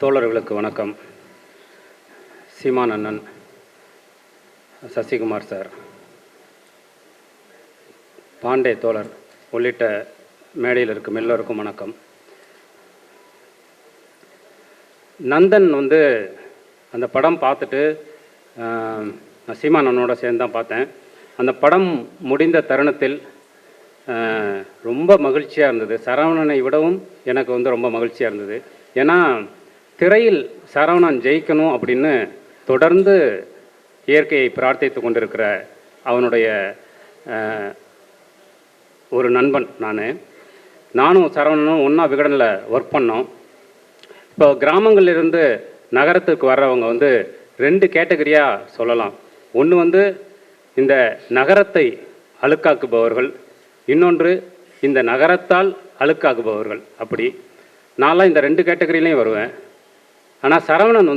தோழர்களுக்கு வணக்கம். சீமான் அண்ணன், சசிகுமார் சார், பாண்டே தோழர் உள்ளிட்ட மேடையில் இருக்கும் எல்லோருக்கும் வணக்கம். நந்தன் அந்த படம் பார்த்துட்டு நான் சீமான் அண்ணனோட சேர்ந்து தான் பார்த்தேன். அந்த படம் முடிந்த தருணத்தில் ரொம்ப மகிழ்ச்சியாக இருந்தது. சரவணனை விடவும் எனக்கு ரொம்ப மகிழ்ச்சியாக இருந்தது. ஏன்னா திரையில் சரவணன் ஜெயிக்கணும் அப்படின்னு தொடர்ந்து இயற்கையை பிரார்த்தித்து கொண்டிருக்கிற அவனுடைய ஒரு நண்பன் நானும் சரவணனும் ஒன்றா விகடனில் ஒர்க் பண்ணோம். இப்போ கிராமங்களிலிருந்து நகரத்துக்கு வர்றவங்க 2 கேட்டகரியாக சொல்லலாம். ஒன்று இந்த நகரத்தை அழுக்காக்குபவர்கள், இன்னொன்று இந்த நகரத்தால் அழுக்காக்குபவர்கள். அப்படி நான்லாம் இந்த 2 கேட்டகரியிலையும் வருவேன். ஆனால் சரவணன்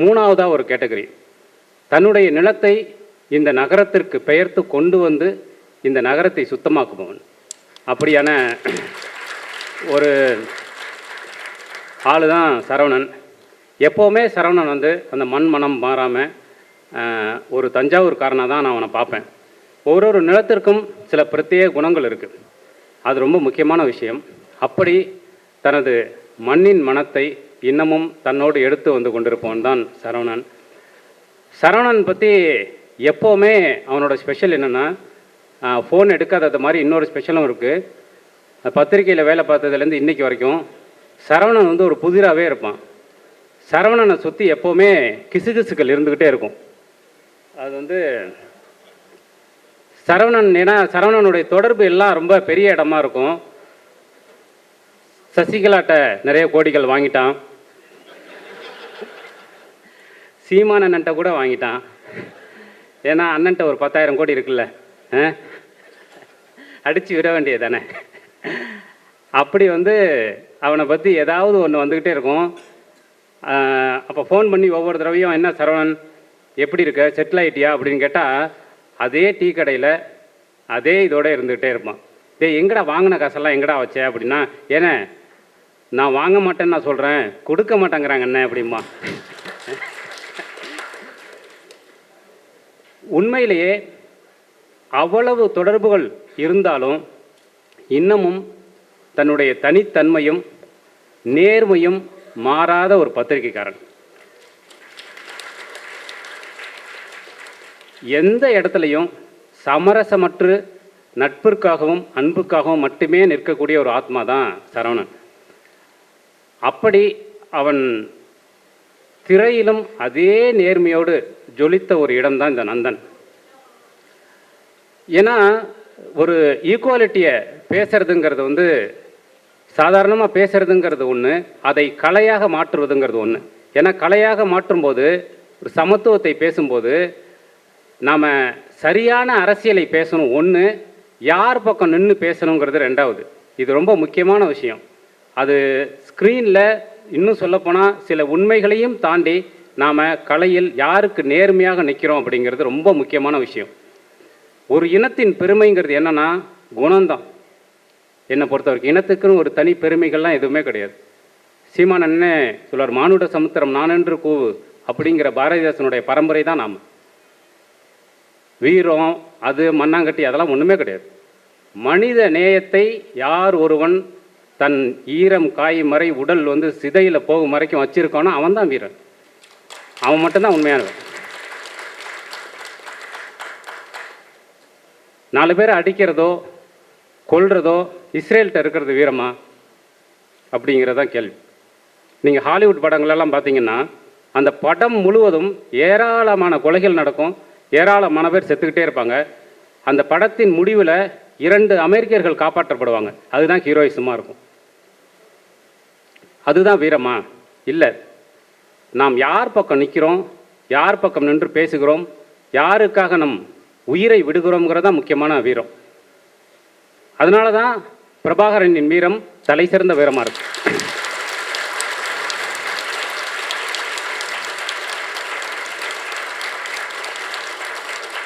3ஆவதாக ஒரு கேட்டகரி. தன்னுடைய நிலத்தை இந்த நகரத்திற்கு பெயர்த்து கொண்டு இந்த நகரத்தை சுத்தமாக்குபவன். அப்படியான ஒரு ஆள் தான் சரவணன். எப்போவுமே சரவணன் அந்த மண் மனம் மாறாமல் ஒரு தஞ்சாவூர்காரனாக தான் நான் அவனை பார்ப்பேன். ஒவ்வொரு நிலத்திற்கும் சில பிரத்யேக குணங்கள் இருக்குது. அது ரொம்ப முக்கியமான விஷயம். அப்படி தனது மண்ணின் மனத்தை இன்னமும் தன்னோடு எடுத்து கொண்டிருப்பவன் தான் சரவணன். சரவணன் பற்றி எப்போவுமே அவனோட ஸ்பெஷல் என்னென்னா, ஃபோன் எடுக்காதது மாதிரி இன்னொரு ஸ்பெஷலும் இருக்குது. பத்திரிக்கையில் வேலை பார்த்ததுலேருந்து இன்றைக்கி வரைக்கும் சரவணன் ஒரு புதிராகவே இருப்பான். சரவணனை சுற்றி எப்போவுமே கிசுகிசுக்கள் இருந்துக்கிட்டே இருக்கும். அது சரவணன், ஏன்னா சரவணனுடைய தொடர்பு எல்லாம் ரொம்ப பெரிய இடமா இருக்கும். சசிகலாட்ட நிறைய கோடிகள் வாங்கிட்டான், சீமான் அண்ணன்ட்ட கூட வாங்கிட்டான். ஏன்னா அண்ணன்ட்ட ஒரு 10,000 கோடி இருக்குல்ல, அடித்து விட வேண்டியது தானே. அப்படி அவனை பற்றி ஏதாவது ஒன்று வந்துக்கிட்டே இருக்கும். அப்போ ஃபோன் பண்ணி ஒவ்வொரு தடவையும் என்ன சரவணன் எப்படி இருக்க, செட்டில் ஆகிட்டியா அப்படின்னு கேட்டால் அதே டீ கடையில் அதே இதோடு இருந்துகிட்டே இருப்பான். எங்கடா வாங்கின காசெல்லாம் எங்கடா வச்ச அப்படின்னா, ஏன்னா நான் வாங்க மாட்டேன்னு நான் சொல்கிறேன், கொடுக்க மாட்டேங்கிறாங்க என்ன அப்படிமா. உண்மையிலேயே அவ்வளவு தொடர்புகள் இருந்தாலும் இன்னமும் தன்னுடைய தனித்தன்மையும் நேர்மையும் மாறாத ஒரு பத்திரிகைக்காரன். எந்த இடத்துலையும் சமரசமற்று நட்பிற்காகவும் அன்புக்காகவும் மட்டுமே நிற்கக்கூடிய ஒரு ஆத்மா தான் சரவணன். அப்படி அவன் திரையிலும் அதே நேர்மையோடு ஜொலித்த ஒரு இடம்தான் இந்த நந்தன். ஏன்னா ஒரு ஈக்குவாலிட்டியை பேசுறதுங்கிறது சாதாரணமாக பேசுறதுங்கிறது ஒன்று, அதை கலையாக மாற்றுவதுங்கிறது ஒன்று. ஏன்னா கலையாக மாற்றும்போது, ஒரு சமத்துவத்தை பேசும்போது நாம் சரியான அரசியலை பேசணும் ஒன்று, யார் பக்கம் நின்று பேசணுங்கிறது 2வது. இது ரொம்ப முக்கியமான விஷயம். அது ஸ்க்ரீனில் இன்னும் சொல்லப்போனால் சில உண்மைகளையும் தாண்டி நாம் கலையில் யாருக்கு நேர்மையாக நிற்கிறோம் அப்படிங்கிறது ரொம்ப முக்கியமான விஷயம். ஒரு இனத்தின் பெருமைங்கிறது என்னென்னா குணம்தான். என்னை பொறுத்த வரைக்கும் இனத்துக்குன்னு ஒரு தனி பெருமைகள்லாம் எதுவுமே கிடையாது. சீமான் அண்ணே சொல்வார், மானுட சமுத்திரம் நானென்று கூவு அப்படிங்கிற பாரதிதாசனுடைய பரம்பரை தான் நாம். வீரம், அது மண்ணாங்கட்டி, அதெல்லாம் ஒன்றுமே கிடையாது. மனித நேயத்தை யார் ஒருவன் தன் ஈரம் காயும் வரை உடல் சிதையில் போகும் வரைக்கும் வச்சிருக்கானோ அவன் தான் வீரன். அவன் மட்டும்தான் உண்மையானவன். 4 பேரை அடிக்கிறதோ கொல்றதோ இஸ்ரேல்கிட்ட இருக்கிறது வீரமா அப்படிங்கிறதான் கேள்வி. நீங்கள் ஹாலிவுட் படங்களெல்லாம் பார்த்தீங்கன்னா அந்த படம் முழுவதும் ஏராளமான கொலைகள் நடக்கும், ஏராளமான பேர் செத்துக்கிட்டே இருப்பாங்க. அந்த படத்தின் முடிவில் 2 அமெரிக்கர்கள் காப்பாற்றப்படுவாங்க. அதுதான் ஹீரோயிசமாக இருக்கும். அதுதான் வீரமா? இல்லை. நாம் யார் பக்கம் நிற்கிறோம், யார் பக்கம் நின்று பேசுகிறோம், யாருக்காக நம் உயிரை விடுகிறோங்கிறதா முக்கியமான வீரம். அதனால தான் பிரபாகரனின் வீரம் தலை சிறந்த வீரமாக இருக்கு.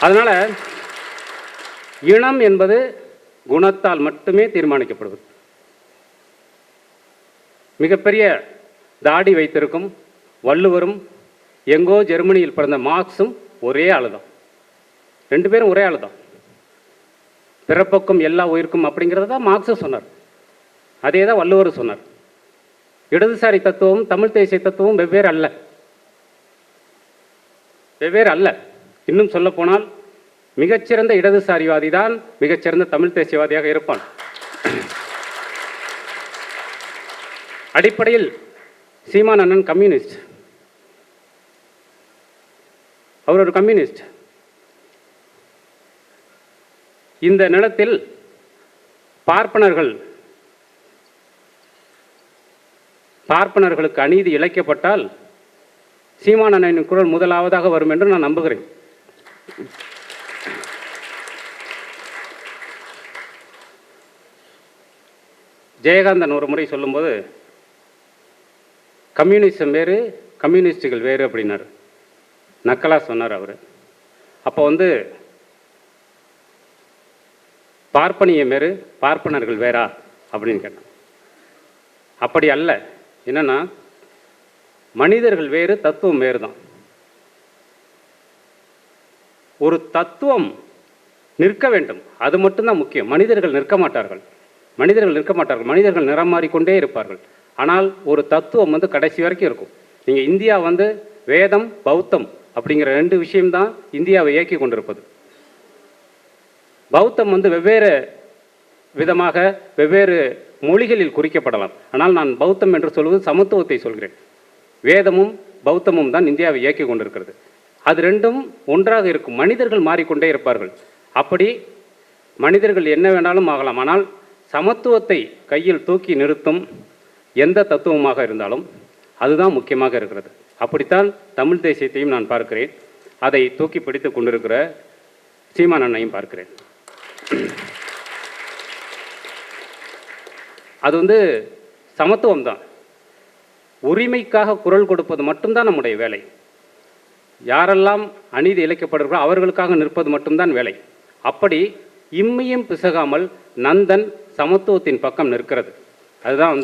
அதனால் இனம் என்பது குணத்தால் மட்டுமே தீர்மானிக்கப்படுவது. மிகப்பெரிய தாடி வைத்திருக்கும் வள்ளுவரும் எங்கோ ஜெர்மனியில் பிறந்த மார்க்ஸும் ஒரே ஆளு தான். 2 பேரும் ஒரே ஆளு தான். பிறப்பக்கும் எல்லா உயிருக்கும் அப்படிங்கிறத தான் மார்க்ஸும் சொன்னார். அதே தான் வள்ளுவரும் சொன்னார். இடதுசாரி தத்துவம் தமிழ் தேசிய தத்துவம் வெவ்வேறு அல்ல, வெவ்வேறு அல்ல. இன்னும் சொல்லப்போனால் மிகச்சிறந்த இடதுசாரிவாதி தான் மிகச்சிறந்த தமிழ் தேசியவாதியாக இருப்பான். அடிப்படையில் சீமான் அண்ணன் கம்யூனிஸ்ட், அவர் ஒரு கம்யூனிஸ்ட். இந்த நிலத்தில் பார்ப்பனர்களுக்கு அநீதி இழைக்கப்பட்டால் சீமான் அண்ணனின் குரல் முதலாவதாக வரும் என்று நான் நம்புகிறேன். ஜெயகாந்தன் ஒரு முறை சொல்லும்போது கம்யூனிசம் வேறு கம்யூனிஸ்டுகள் வேறு அப்படின்னார். நக்கலாக சொன்னார் அவர். அப்போ பார்ப்பனியம் வேறு பார்ப்பனர்கள் வேறா அப்படின்னு கேட்டான். அப்படி அல்ல. என்னன்னா மனிதர்கள் வேறு தத்துவம் வேறு தான். ஒரு தத்துவம் நிற்க வேண்டும், அது மட்டும்தான் முக்கியம். மனிதர்கள் நிற்க மாட்டார்கள், மனிதர்கள் நிறம் மாறிக்கொண்டே இருப்பார்கள். ஆனால் ஒரு தத்துவம் கடைசி வரைக்கும் இருக்கும். நீங்கள் இந்தியா வேதம் பௌத்தம் அப்படிங்கிற 2 விஷயம்தான் இந்தியாவை இயக்கி கொண்டிருப்பது. பௌத்தம் வெவ்வேறு விதமாக வெவ்வேறு மொழிகளில் குறிக்கப்படலாம். ஆனால் நான் பௌத்தம் என்று சொல்வது சமத்துவத்தை சொல்கிறேன். வேதமும் பௌத்தமும் தான் இந்தியாவை இயக்கி கொண்டிருக்கிறது. அது 2ம் ஒன்றாக இருக்கும். மனிதர்கள் மாறிக்கொண்டே இருப்பார்கள். அப்படி மனிதர்கள் என்ன வேணாலும் ஆகலாம். ஆனால் சமத்துவத்தை கையில் தூக்கி நிறுத்தும் எந்த தத்துவமாக இருந்தாலும் அதுதான் முக்கியமாக இருக்கிறது. அப்படித்தான் தமிழ் தேசியத்தையும் நான் பார்க்கிறேன். அதை தூக்கி பிடித்து கொண்டிருக்கிற சீமான் அண்ணனையும் பார்க்கிறேன். அது சமத்துவம் தான். உரிமைக்காக குரல் கொடுப்பது மட்டும்தான் நம்முடைய வேலை. யாரெல்லாம் அநீதி இழைக்கப்படுகிறோ அவர்களுக்காக நிற்பது மட்டும்தான் வேலை. அப்படி இம்மையும் பிசகாமல் நந்தன் சமத்துவத்தின் பக்கம் நிற்கிறது. அதுதான்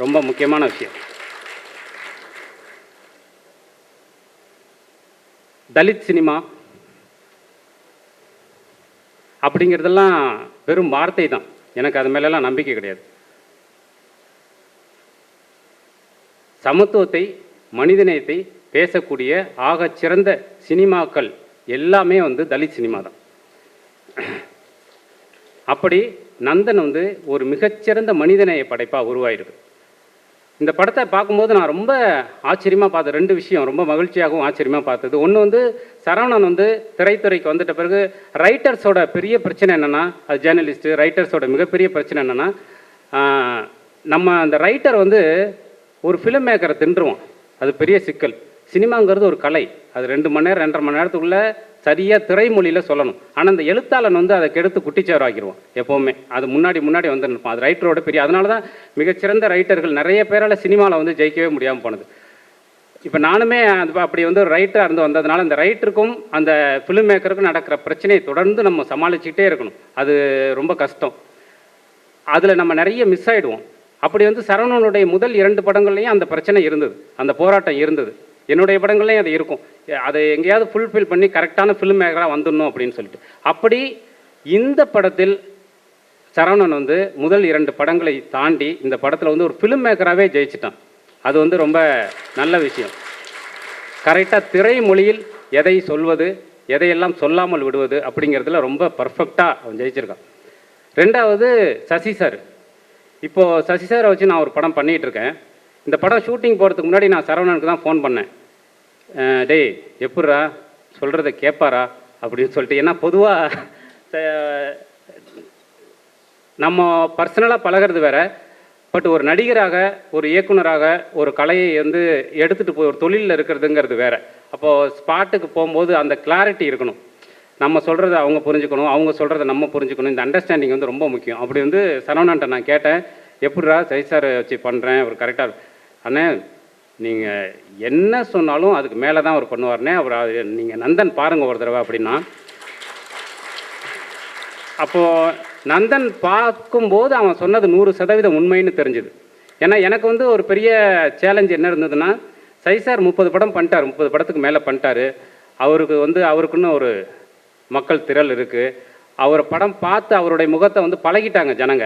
ரொம்ப முக்கியமான விஷயம். தலித் சினிமா அப்படிங்கிறதெல்லாம் வெறும் வார்த்தை தான். எனக்கு அது மேலெல்லாம் நம்பிக்கை கிடையாது. சமத்துவத்தை மனிதநேயத்தை பேசக்கூடிய ஆக சிறந்த சினிமாக்கள் எல்லாமே தலித் சினிமா தான். அப்படி நந்தன் ஒரு மிகச்சிறந்த மனிதநேய படைப்பாக உருவாயிருக்கு. இந்த படத்தை பார்க்கும்போது நான் ரொம்ப ஆச்சரியமாக பார்த்தேன். 2 விஷயம் ரொம்ப மகிழ்ச்சியாகவும் ஆச்சரியமாக பார்த்தது. ஒன்று சரவணன் திரைத்துறைக்கு வந்துட்ட பிறகு ரைட்டர்ஸோட பெரிய பிரச்சனை என்னென்னா, அது ஜேர்னலிஸ்ட்டு ரைட்டர்ஸோட மிகப்பெரிய பிரச்சனை என்னென்னா, நம்ம அந்த ரைட்டர் ஒரு ஃபிலிம் மேக்கரை தின்றுவோம். அது பெரிய சிக்கல். சினிமாங்கிறது ஒரு கலை. அது 2 மணி நேரம் 2.5 மணி நேரத்துக்குள்ளே சரியாக திரைமொழியில் சொல்லணும். ஆனால் அந்த எழுத்தாளன் அதை கெடுத்து குட்டிச்சவர் ஆக்கிடுவான். எப்போவுமே அது முன்னாடி நிற்பான். அது ரைட்டரோட பெரிய. அதனால தான் மிகச்சிறந்த ரைட்டர்கள் நிறைய பேரால் சினிமாவில் ஜெயிக்கவே முடியாமல் போனது. இப்போ நானுமே அப்படி ஒரு ரைட்டராக வந்ததுனால அந்த ரைட்டருக்கும் அந்த ஃபிலிம் மேக்கருக்கும் நடக்கிற பிரச்சனையை தொடர்ந்து நம்ம சமாளிச்சுக்கிட்டே இருக்கணும். அது ரொம்ப கஷ்டம். அதில் நம்ம நிறைய மிஸ் ஆகிடுவோம். அப்படி சரவணனுடைய முதல் 2 படங்கள்லையும் அந்த பிரச்சனை இருந்தது, அந்த போராட்டம் இருந்தது. என்னுடைய படங்கள்லையும் அது இருக்கும். அதை எங்கேயாவது ஃபுல்ஃபில் பண்ணி கரெக்டான ஃபிலிம் மேக்கராக வந்துடணும் அப்படின்னு சொல்லிட்டு. அப்படி இந்த படத்தில் சரவணன் முதல் 2 படங்களை தாண்டி இந்த படத்தில் ஒரு ஃபிலிம் மேக்கராகவே ஜெயிச்சிட்டான். அது ரொம்ப நல்ல விஷயம். கரெக்டாக திரைமொழியில் எதை சொல்வது எதையெல்லாம் சொல்லாமல் விடுவது அப்படிங்கிறதுல ரொம்ப பர்ஃபெக்டாக அவன் ஜெயிச்சிருக்கான். 2வது சசி சார். இப்போது சசி சாரை வச்சு நான் ஒரு படம் பண்ணிகிட்ருக்கேன். இந்த படம் ஷூட்டிங் போகிறதுக்கு முன்னாடி நான் சரவணனுக்கு தான் ஃபோன் பண்ணேன். டேய் எப்பட்றா சொல்கிறத கேட்பாரா அப்படின்னு சொல்லிட்டு. ஏன்னா பொதுவாக நம்ம பர்சனலாக பழகிறது வேறு. பட் ஒரு நடிகராக ஒரு இயக்குனராக ஒரு கலையை எடுத்துகிட்டு போய் ஒரு தொழிலில் இருக்கிறதுங்கிறது வேறு. அப்போது ஸ்பாட்டுக்கு போகும்போது அந்த கிளாரிட்டி இருக்கணும். நம்ம சொல்கிறத அவங்க புரிஞ்சுக்கணும், அவங்க சொல்கிறத நம்ம புரிஞ்சுக்கணும். இந்த அண்டர்ஸ்டாண்டிங் ரொம்ப முக்கியம். அப்படி சரவணன்ட்ட நான் கேட்டேன், எப்படிரா சைசாரை வச்சு பண்ணுறேன், அவர் கரெக்டாக. அண்ணே நீங்கள் என்ன சொன்னாலும் அதுக்கு மேலே தான் அவர் பண்ணுவார்னே, அவர் நீங்கள் நந்தன் பாருங்கள் ஒரு தடவை அப்படின்னா. அப்போது நந்தன் பார்க்கும்போது அவன் சொன்னது 100% உண்மைன்னு தெரிஞ்சுது. ஏன்னா எனக்கு வந்து ஒரு பெரிய சேலஞ்ச் என்ன இருந்ததுன்னா, சார் 30 படம் பண்ணிட்டார், 30 படத்துக்கு மேலே பண்ணிட்டார். அவருக்கு வந்து அவருக்குன்னு ஒரு மக்கள் திரள் இருக்குது. அவர் படம் பார்த்து அவருடைய முகத்தை வந்து பழகிட்டாங்க ஜனங்க.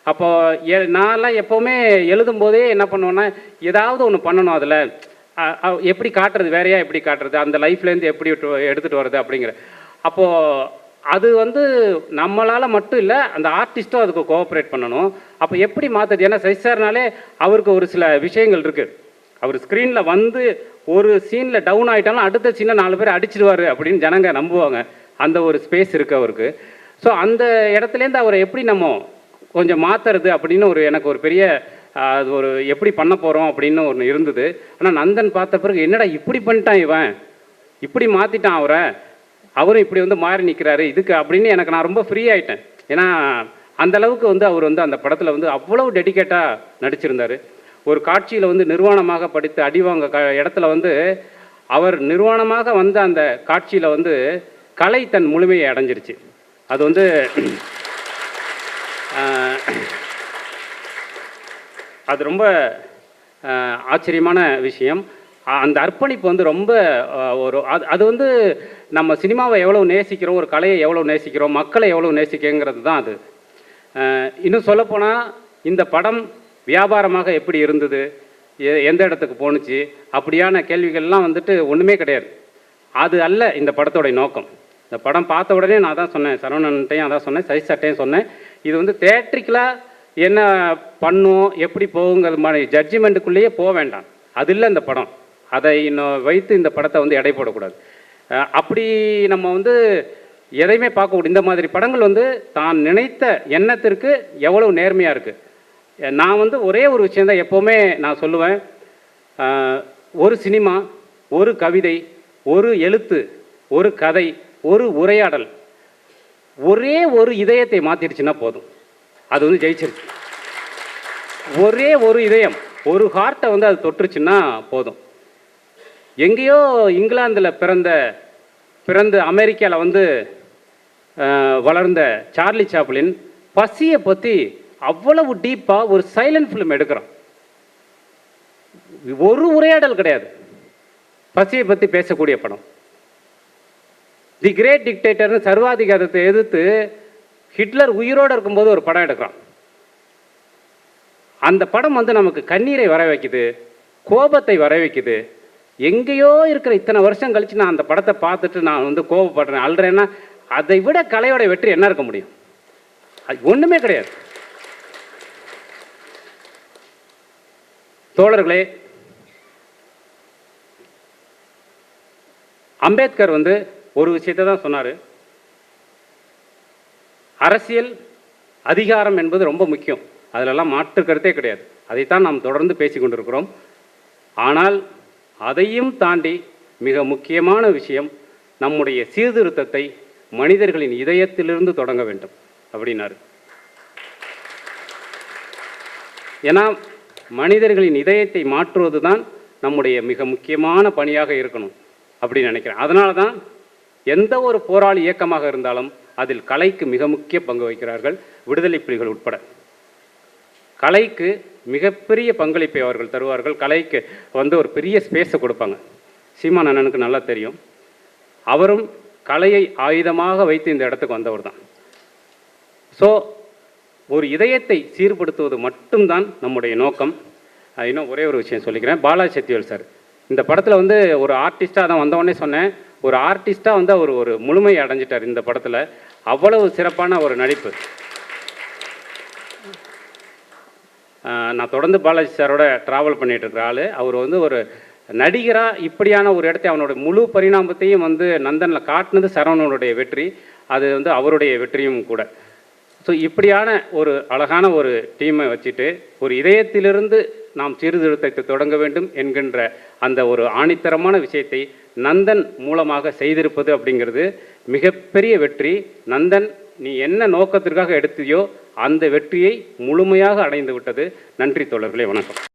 அப்போது நான்லாம் எப்போவுமே எழுதும்போதே என்ன பண்ணுவேன்னா, ஏதாவது ஒன்று பண்ணணும் அதில். எப்படி காட்டுறது, வேறையா எப்படி காட்டுறது, அந்த லைஃப்லேருந்து எப்படி எடுத்துகிட்டு வர்றது அப்படிங்கிற. அப்போது அது வந்து நம்மளால் மட்டும் இல்லை, அந்த ஆர்டிஸ்ட்டும் அதுக்கு கோஆப்ரேட் பண்ணணும். அப்போ எப்படி மாற்றுறது? ஏன்னா சார்னாலே அவருக்கு ஒரு சில விஷயங்கள் இருக்குது. அவர் ஸ்க்ரீனில் வந்து ஒரு சீனில் டவுன் ஆகிட்டாலும் அடுத்த சீனை 4 பேர் அடிச்சிடுவார் அப்படின்னு ஜனங்க நம்புவாங்க. அந்த ஒரு ஸ்பேஸ் இருக்குது அவருக்கு. ஸோ அந்த இடத்துலேருந்து அவரை எப்படி நம்ம கொஞ்சம் மாற்றுறது அப்படின்னு எனக்கு ஒரு பெரிய அது ஒரு எப்படி பண்ண போகிறோம் அப்படின்னு ஒன்று இருந்தது. ஆனால் நந்தன் பார்த்த பிறகு என்னடா இப்படி பண்ணிட்டான் இவன், இப்படி மாற்றிட்டான் அவரை, அவரும் இப்படி வந்து மாறி நிற்கிறாரு இதுக்கு அப்படின்னு நான் ரொம்ப ஃப்ரீ ஆகிட்டேன். ஏன்னா அந்தளவுக்கு வந்து அவர் வந்து அந்த படத்தில் வந்து அவ்வளோ டெடிக்கேட்டாக நடிச்சிருந்தார். ஒரு காட்சியில் வந்து நிர்வாணமாக படித்து அடிவாங்க இடத்துல வந்து அவர் நிர்வாணமாக வந்த அந்த காட்சியில் வந்து கலை தன் முழுமையை அடைஞ்சிருச்சு. அது வந்து அது ரொம்ப ஆச்சரியமான விஷயம். அந்த அர்ப்பணிப்பு வந்து ரொம்ப ஒரு அது வந்து நம்ம சினிமாவை எவ்வளோ நேசிக்கிறோம், ஒரு கலையை எவ்வளோ நேசிக்கிறோம், மக்களை எவ்வளோ நேசிக்கிறோங்கிறது தான் அது. இன்னும் சொல்லப்போனால் இந்த படம் வியாபாரமாக எப்படி இருந்தது, எந்த இடத்துக்கு போணுச்சு அப்படியான கேள்விகள்லாம் வந்துட்டு ஒன்றுமே கிடையாது. அது அல்ல இந்த படத்தோடைய நோக்கம். இந்த படம் பார்த்த உடனே நான் தான் சொன்னேன், சரவணன்ட்டையும் அதான் சொன்னேன், சைஸாட்டையும் சொன்னேன், இது வந்து தேட்ரிக்கலாக என்ன பண்ணும் எப்படி போகுங்கிறது மாதிரி ஜட்ஜ்மெண்ட்டுக்குள்ளேயே போக வேண்டாம். அது இல்லை இந்த படம். அதை இன்னும் வைத்து இந்த படத்தை வந்து எடை போடக்கூடாது. அப்படி நம்ம வந்து எதையுமே பார்க்கக்கூடாது. இந்த மாதிரி படங்கள் வந்து தான் நினைத்த எண்ணத்திற்கு எவ்வளவு நேர்மையாக இருக்குது. நான் வந்து ஒரே ஒரு விஷயந்தான் எப்போவுமே நான் சொல்லுவேன், ஒரு சினிமா, ஒரு கவிதை, ஒரு எழுத்து, ஒரு கதை, ஒரு உரையாடல் ஒரே ஒரு இதயத்தை மாற்றிடுச்சுன்னா போதும், அது வந்து ஜெயிச்சிருச்சு. ஒரே ஒரு இதயம், ஒரு ஹார்ட்டை வந்து அது தொட்டுருச்சுன்னா போதும். எங்கேயோ இங்கிலாந்தில் பிறந்து அமெரிக்காவில் வந்து வளர்ந்த சார்லி சாப்ளின் பசியை பற்றி அவ்வளவு டீப்பாக ஒரு சைலண்ட் ஃபிலிம் எடுக்கிறான். ஒரு உரையாடல் கிடையாது, பசியை பற்றி பேசக்கூடிய படம். தி கிரேட் டிக்டேட்டர்னு சர்வாதிகாரத்தை எதிர்த்து ஹிட்லர் உயிரோடு இருக்கும்போது ஒரு படம் எடுக்கிறான். அந்த படம் வந்து நமக்கு கண்ணீரை வர வைக்குது, கோபத்தை வர வைக்குது. எங்கேயோ இருக்கிற இத்தனை வருஷம் கழித்து நான் அந்த படத்தை பார்த்துட்டு நான் வந்து கோபப்படுறேன், அழுறேன்னா அதை விட கலையோட வெற்றி என்ன இருக்க முடியும்? அது ஒன்றுமே கிடையாது. தோழர்களே, அம்பேத்கர் வந்து ஒரு விஷயத்தை தான் சொன்னார், அரசியல் அதிகாரம் என்பது ரொம்ப முக்கியம், அதிலெல்லாம் மாற்று கருத்தே கிடையாது. அதைத்தான் நாம் தொடர்ந்து பேசி கொண்டிருக்கிறோம். ஆனால் அதையும் தாண்டி மிக முக்கியமான விஷயம், நம்முடைய சீர்திருத்தத்தை மனிதர்களின் இதயத்திலிருந்து தொடங்க வேண்டும் அப்படின்னாரு. ஏன்னா மனிதர்களின் இதயத்தை மாற்றுவது தான் நம்முடைய மிக முக்கியமான பணியாக இருக்கணும் அப்படின்னு நினைக்கிறேன். அதனால தான் எந்த ஒரு போராளி இயக்கமாக இருந்தாலும் அதில் கலைக்கு மிக முக்கிய பங்கு வகிக்கிறார்கள், விடுதலை புலிகள் உட்பட. கலைக்கு மிகப்பெரிய பங்களிப்பை அவர்கள் தருவார்கள். கலைக்கு வந்து ஒரு பெரிய ஸ்பேஸை கொடுப்பாங்க. சீமான் அண்ணனுக்கு நல்லா தெரியும், அவரும் கலையை ஆயுதமாக வைத்து இந்த இடத்துக்கு வந்தவர் தான். ஸோ ஒரு இதயத்தை சீர்படுத்துவது மட்டும்தான் நம்முடைய நோக்கம். இன்னும் ஒரே ஒரு விஷயம் சொல்லிக்கிறேன். பாலாஜி சக்திவேல் சார் இந்த படத்தில் வந்து ஒரு ஆர்டிஸ்ட்டாக தான் வந்தவொடனே சொன்னேன், ஒரு ஆர்டிஸ்ட்டாக வந்து அவர் ஒரு முழுமையை அடைஞ்சிட்டார் இந்த படத்தில். அவ்வளவு சிறப்பான ஒரு நடிப்பு. நான் தொடர்ந்து பாலாஜி சாரோட ட்ராவல் பண்ணிகிட்டு இருக்கிற ஆள். அவர் வந்து ஒரு நடிகராக இப்படியான ஒரு இடத்தை அவனோட முழு பரிணாமத்தையும் வந்து நந்தனில் காட்டினது சரவணனுடைய வெற்றி, அது வந்து அவருடைய வெற்றியும் கூட. ஸோ இப்படியான ஒரு அழகான ஒரு டீமை வச்சுட்டு ஒரு இதயத்திலிருந்து நாம் சீர்திருத்தத்தை தொடங்க வேண்டும் என்கின்ற அந்த ஒரு ஆணித்தரமான விஷயத்தை நந்தன் மூலமாக செய்திருப்பது அப்படிங்கிறது மிகப்பெரிய வெற்றி. நந்தன் நீ என்ன நோக்கத்திற்காக எடுத்தியோ அந்த வெற்றியை முழுமையாக அடைந்து விட்டது. நன்றி தோழர்களே, வணக்கம்.